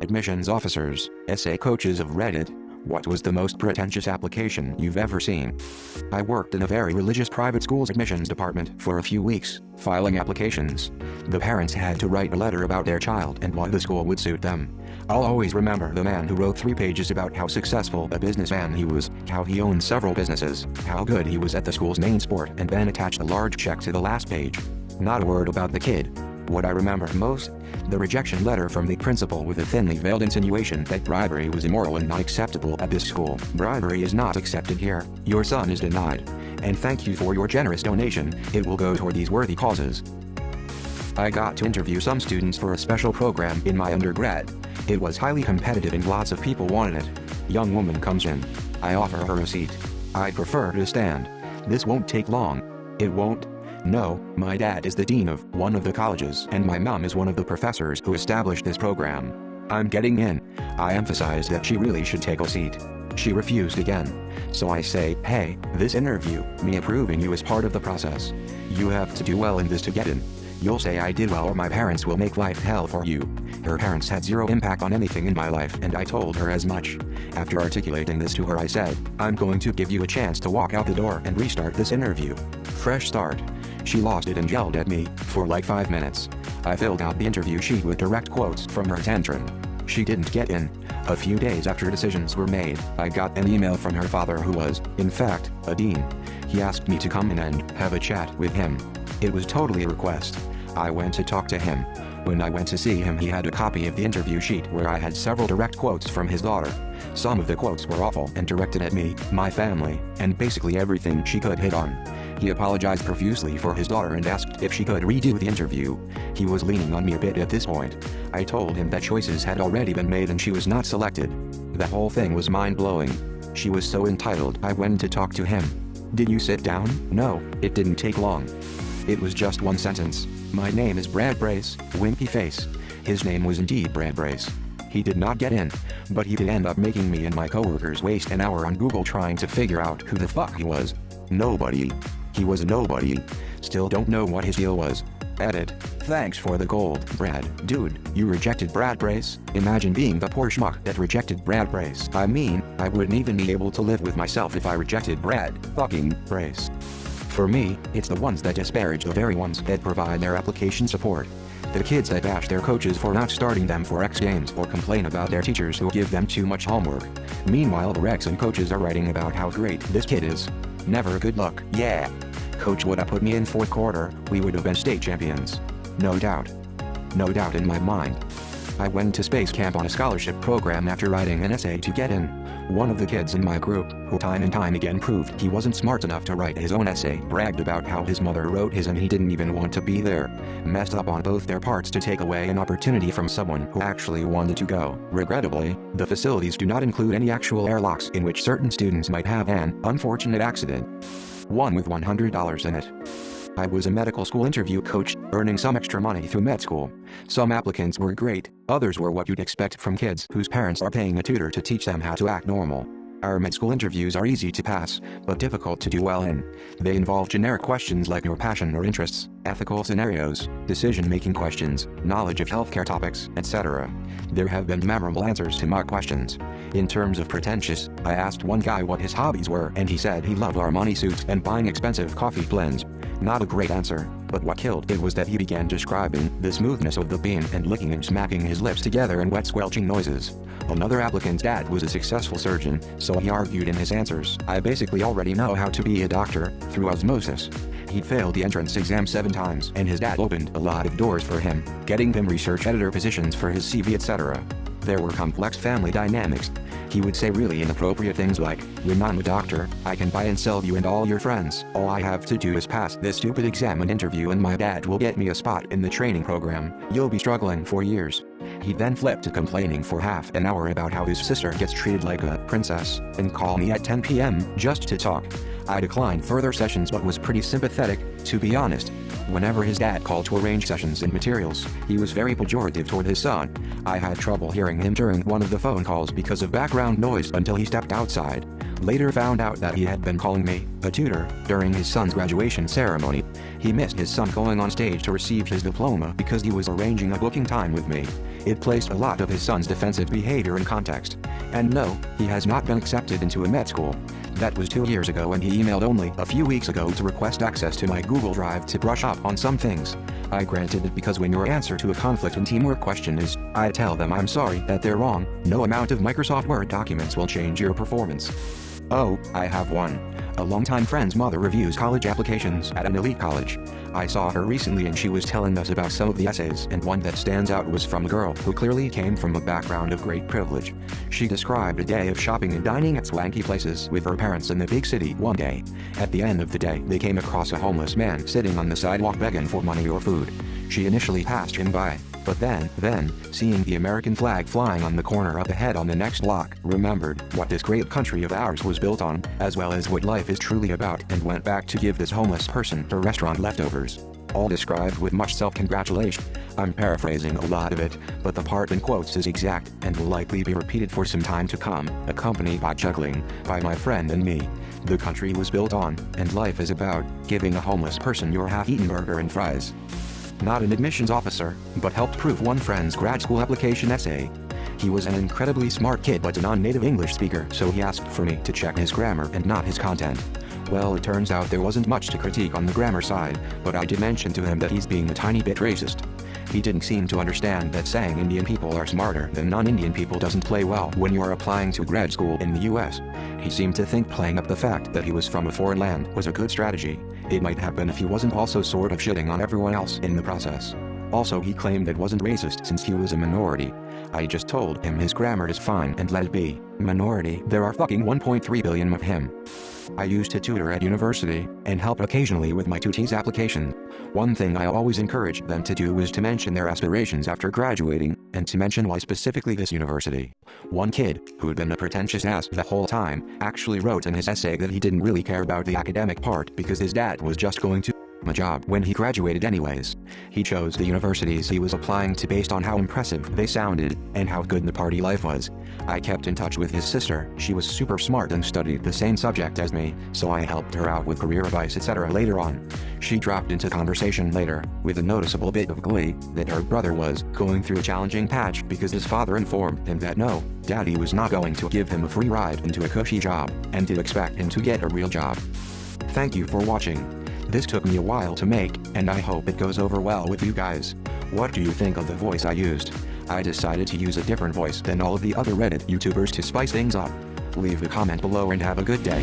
admissions officers, essay coaches of Reddit. What was the most pretentious application you've ever seen? I worked in a very religious private school's admissions department for a few weeks, filing applications. The parents had to write a letter about their child and why the school would suit them. I'll always remember the man who wrote 3 pages about how successful a businessman he was, how he owned several businesses, how good he was at the school's main sport, and then attached a large check to the last page. Not a word about the kid. What I remember most? The rejection letter from the principal with a thinly veiled insinuation that bribery was immoral and not acceptable at this school. Bribery is not accepted here. Your son is denied. And thank you for your generous donation. It will go toward these worthy causes. I got to interview some students for a special program in my undergrad. It was highly competitive and lots of people wanted it. Young woman comes in. I offer her a seat. I prefer to stand. This won't take long. It won't? No, my dad is the dean of one of the colleges and my mom is one of the professors who established this program. I'm getting in. I emphasized that she really should take a seat. She refused again. So I say, hey, this interview, me approving you is part of the process. You have to do well in this to get in. You'll say I did well or my parents will make life hell for you. Her parents had zero impact on anything in my life and I told her as much. After articulating this to her I said, I'm going to give you a chance to walk out the door and restart this interview. Fresh start. She lost it and yelled at me for like 5 minutes. I filled out the interview sheet with direct quotes from her tantrum. She didn't get in. A few days after decisions were made, I got an email from her father who was, in fact, a dean. He asked me to come in and have a chat with him. It was totally a request. I went to talk to him. When I went to see him he had a copy of the interview sheet where I had several direct quotes from his daughter. Some of the quotes were awful and directed at me, my family, and basically everything she could hit on. He apologized profusely for his daughter and asked if she could redo the interview. He was leaning on me a bit at this point. I told him that choices had already been made and she was not selected. The whole thing was mind-blowing. She was so entitled. I went to talk to him. Did you sit down? No, it didn't take long. It was just one sentence. My name is Brad Brace, winky face. His name was indeed Brad Brace. He did not get in, but he did end up making me and my coworkers waste an hour on Google trying to figure out who the fuck he was. Nobody. He was a nobody. Still don't know what his deal was. Edit. Thanks for the gold, Brad. Dude, you rejected Brad Brace? Imagine being the poor schmuck that rejected Brad Brace. I mean, I wouldn't even be able to live with myself if I rejected Brad fucking Brace. For me, it's the ones that disparage the very ones that provide their application support. The kids that bash their coaches for not starting them for X games or complain about their teachers who give them too much homework. Meanwhile the Rex and coaches are writing about how great this kid is. Never good luck. Yeah. Coach would have put me in 4th quarter, we would have been state champions. No doubt. No doubt in my mind. I went to space camp on a scholarship program after writing an essay to get in. One of the kids in my group, who time and time again proved he wasn't smart enough to write his own essay, bragged about how his mother wrote his and he didn't even want to be there. Messed up on both their parts to take away an opportunity from someone who actually wanted to go. Regrettably, the facilities do not include any actual airlocks in which certain students might have an unfortunate accident. One with $100 in it. I was a medical school interview coach, earning some extra money through med school. Some applicants were great, others were what you'd expect from kids whose parents are paying a tutor to teach them how to act normal. Our med school interviews are easy to pass, but difficult to do well in. They involve generic questions like your passion or interests, ethical scenarios, decision-making questions, knowledge of healthcare topics, etc. There have been memorable answers to mock questions. In terms of pretentious, I asked one guy what his hobbies were and he said he loved Armani suits and buying expensive coffee blends. Not a great answer, but what killed it was that he began describing the smoothness of the bean and licking and smacking his lips together in wet squelching noises. Another applicant's dad was a successful surgeon, so he argued in his answers, I basically already know how to be a doctor, through osmosis. He'd failed the entrance exam 7 times and his dad opened a lot of doors for him, getting him research editor positions for his CV etc. There were complex family dynamics. He would say really inappropriate things like, when I'm a doctor, I can buy and sell you and all your friends. All I have to do is pass this stupid exam and interview and my dad will get me a spot in the training program. You'll be struggling for years. He then flipped to complaining for half an hour about how his sister gets treated like a princess, and called me at 10 p.m. just to talk. I declined further sessions but was pretty sympathetic, to be honest. Whenever his dad called to arrange sessions and materials, he was very pejorative toward his son. I had trouble hearing him during one of the phone calls because of background noise until he stepped outside. Later found out that he had been calling me a tutor during his son's graduation ceremony. He missed his son going on stage to receive his diploma because he was arranging a booking time with me. It placed a lot of his son's defensive behavior in context. And no, he has not been accepted into a med school. That was 2 years ago, and he emailed only a few weeks ago to request access to my Google Drive to brush up on some things. I granted it because when your answer to a conflict and teamwork question is, I tell them I'm sorry that they're wrong, no amount of Microsoft Word documents will change your performance. Oh, I have one. A longtime friend's mother reviews college applications at an elite college. I saw her recently and she was telling us about some of the essays, and one that stands out was from a girl who clearly came from a background of great privilege. She described a day of shopping and dining at swanky places with her parents in the big city one day. At the end of the day, they came across a homeless man sitting on the sidewalk begging for money or food. She initially passed him by, but then, seeing the American flag flying on the corner up ahead on the next block, remembered what this great country of ours was built on, as well as what life is truly about, and went back to give this homeless person her restaurant leftovers. All described with much self-congratulation. I'm paraphrasing a lot of it, but the part in quotes is exact, and will likely be repeated for some time to come, accompanied by chuckling, by my friend and me. The country was built on, and life is about, giving a homeless person your half-eaten burger and fries. Not an admissions officer, but helped proof one friend's grad school application essay. He was an incredibly smart kid but a non-native English speaker, so he asked for me to check his grammar and not his content. Well, it turns out there wasn't much to critique on the grammar side, but I did mention to him that he's being a tiny bit racist. He didn't seem to understand that saying Indian people are smarter than non-Indian people doesn't play well when you're applying to grad school in the US. He seemed to think playing up the fact that he was from a foreign land was a good strategy. It might have been if he wasn't also sort of shitting on everyone else in the process. Also, he claimed it wasn't racist since he was a minority. I just told him his grammar is fine and let it be. Minority, there are fucking 1.3 billion of him. I used to tutor at university, and help occasionally with my Tutors application. One thing I always encouraged them to do was to mention their aspirations after graduating, and to mention why specifically this university. One kid, who'd been a pretentious ass the whole time, actually wrote in his essay that he didn't really care about the academic part because his dad was just going to a job when he graduated anyways. He chose the universities he was applying to based on how impressive they sounded, and how good the party life was. I kept in touch with his sister. She was super smart and studied the same subject as me, so I helped her out with career advice etc. later on. She dropped into conversation later, with a noticeable bit of glee, that her brother was going through a challenging patch because his father informed him that no, daddy was not going to give him a free ride into a cushy job, and to expect him to get a real job. Thank you for watching. This took me a while to make, and I hope it goes over well with you guys. What do you think of the voice I used? I decided to use a different voice than all of the other Reddit YouTubers to spice things up. Leave a comment below and have a good day.